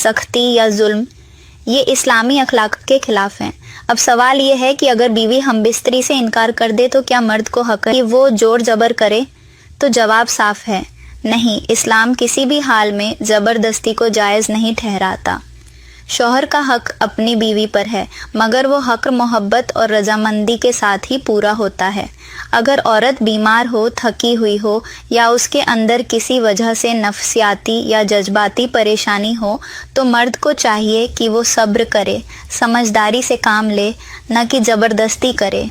سختی یا ظلم، یہ اسلامی اخلاق کے خلاف ہیں۔ اب سوال یہ ہے کہ اگر بیوی ہم بستری سے انکار کر دے تو کیا مرد کو حق ہے کہ وہ زور زبر کرے؟ تو جواب صاف ہے، نہیں، اسلام کسی بھی حال میں زبردستی کو جائز نہیں ٹھہراتا۔ شوہر کا حق اپنی بیوی پر ہے، مگر وہ حق محبت اور رضامندی کے ساتھ ہی پورا ہوتا ہے۔ اگر عورت بیمار ہو، تھکی ہوئی ہو یا اس کے اندر کسی وجہ سے نفسیاتی یا جذباتی پریشانی ہو تو مرد کو چاہیے کہ وہ صبر کرے، سمجھداری سے کام لے، نہ کہ زبردستی کرے۔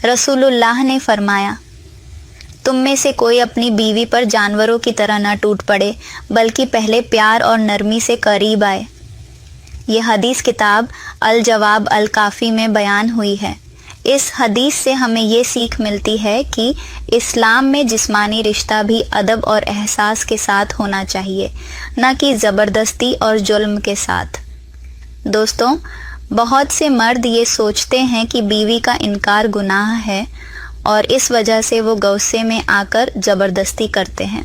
رسول اللہ نے فرمایا، تم میں سے کوئی اپنی بیوی پر جانوروں کی طرح نہ ٹوٹ پڑے، بلکہ پہلے پیار اور نرمی سے قریب آئے۔ یہ حدیث کتاب الجواب الکافی میں بیان ہوئی ہے۔ اس حدیث سے ہمیں یہ سیکھ ملتی ہے کہ اسلام میں جسمانی رشتہ بھی ادب اور احساس کے ساتھ ہونا چاہیے، نہ کہ زبردستی اور ظلم کے ساتھ۔ دوستوں، بہت سے مرد یہ سوچتے ہیں کہ بیوی کا انکار گناہ ہے اور اس وجہ سے وہ غصے میں آ کر زبردستی کرتے ہیں۔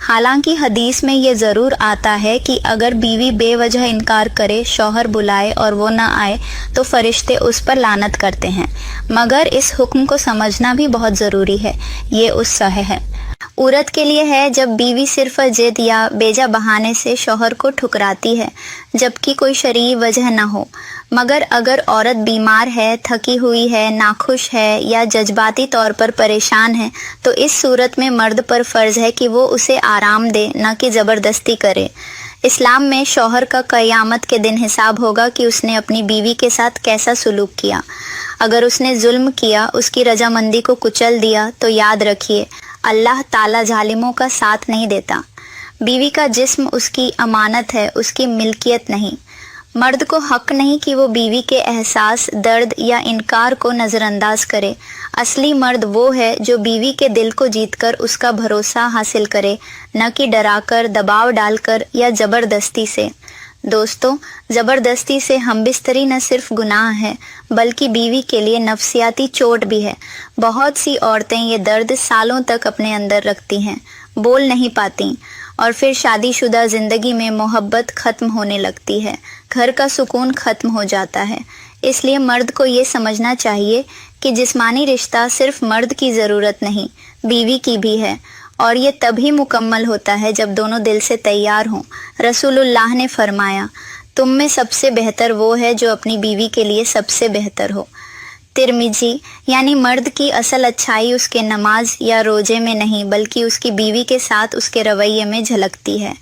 حالانکہ حدیث میں یہ ضرور آتا ہے کہ اگر بیوی بے وجہ انکار کرے، شوہر بلائے اور وہ نہ آئے تو فرشتے اس پر لعنت کرتے ہیں، مگر اس حکم کو سمجھنا بھی بہت ضروری ہے۔ یہ اس صحیح ہے عورت کے لیے ہے جب بیوی صرف ضد یا بیجا بہانے سے شوہر کو ٹھکراتی ہے جبکہ کوئی شرعی وجہ نہ ہو۔ مگر اگر عورت بیمار ہے، تھکی ہوئی ہے، ناخوش ہے یا جذباتی طور پر پریشان ہے تو اس صورت میں مرد پر فرض ہے کہ وہ اسے آرام دے، نہ کہ زبردستی کرے۔ اسلام میں شوہر کا قیامت کے دن حساب ہوگا کہ اس نے اپنی بیوی کے ساتھ کیسا سلوک کیا۔ اگر اس نے ظلم کیا، اس کی رضامندی کو کچل دیا تو یاد رکھیے، اللہ تعالیٰ ظالموں کا ساتھ نہیں دیتا۔ بیوی کا جسم اس کی امانت ہے، اس کی ملکیت نہیں۔ مرد کو حق نہیں کہ وہ بیوی کے احساس، درد یا انکار کو نظر انداز کرے۔ اصلی مرد وہ ہے جو بیوی کے دل کو جیت کر اس کا بھروسہ حاصل کرے، نہ کہ ڈرا کر، دباؤ ڈال کر یا زبردستی سے۔ دوستو، زبردستی سے ہم بستری نہ صرف گناہ ہے بلکہ بیوی کے لیے نفسیاتی چوٹ بھی ہے۔ بہت سی عورتیں یہ درد سالوں تک اپنے اندر رکھتی ہیں، بول نہیں پاتی، اور پھر شادی شدہ زندگی میں محبت ختم ہونے لگتی ہے، گھر کا سکون ختم ہو جاتا ہے۔ اس لیے مرد کو یہ سمجھنا چاہیے کہ جسمانی رشتہ صرف مرد کی ضرورت نہیں، بیوی کی بھی ہے، اور یہ تبھی مکمل ہوتا ہے جب دونوں دل سے تیار ہوں۔ رسول اللہ نے فرمایا، تم میں سب سے بہتر وہ ہے جو اپنی بیوی کے لیے سب سے بہتر ہو۔ ترمذی، یعنی مرد کی اصل اچھائی اس کے نماز یا روزے میں نہیں بلکہ اس کی بیوی کے ساتھ اس کے رویے میں جھلکتی ہے۔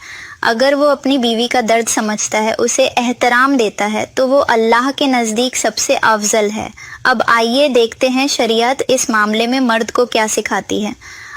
اگر وہ اپنی بیوی کا درد سمجھتا ہے، اسے احترام دیتا ہے تو وہ اللہ کے نزدیک سب سے افضل ہے۔ اب آئیے دیکھتے ہیں شریعت اس معاملے میں مرد کو کیا سکھاتی ہے۔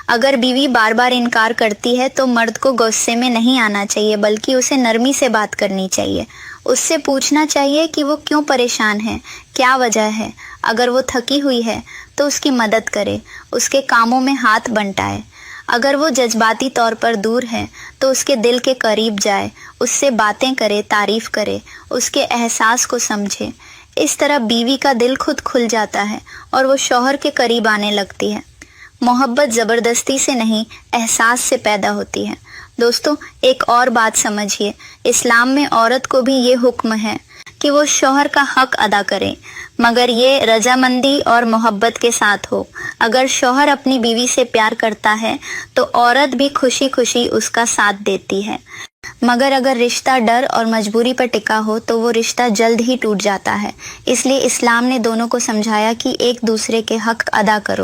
اگر بیوی بار بار انکار کرتی ہے تو مرد کو غصے میں نہیں آنا چاہیے بلکہ اسے نرمی سے بات کرنی چاہیے۔ اس سے پوچھنا چاہیے کہ وہ کیوں پریشان ہے، کیا وجہ ہے۔ اگر وہ تھکی ہوئی ہے تو اس کی مدد کرے، اس کے کاموں میں ہاتھ بنٹائے۔ اگر وہ جذباتی طور پر دور ہے تو اس کے دل کے قریب جائے، اس سے باتیں کرے، تعریف کرے، اس کے احساس کو سمجھے۔ اس طرح بیوی کا دل خود کھل جاتا ہے اور وہ شوہر کے قریب آنے لگتی ہے۔ محبت زبردستی سے نہیں، احساس سے پیدا ہوتی ہے۔ دوستو، ایک اور بات سمجھیے، اسلام میں عورت کو بھی یہ حکم ہے کہ وہ شوہر کا حق ادا کرے، مگر یہ رضامندی اور محبت کے ساتھ ہو۔ اگر شوہر اپنی بیوی سے پیار کرتا ہے تو عورت بھی خوشی خوشی اس کا ساتھ دیتی ہے، مگر اگر رشتہ ڈر اور مجبوری پر ٹکا ہو تو وہ رشتہ جلد ہی ٹوٹ جاتا ہے۔ اس لیے اسلام نے دونوں کو سمجھایا کہ ایک دوسرے کے حق ادا کرو۔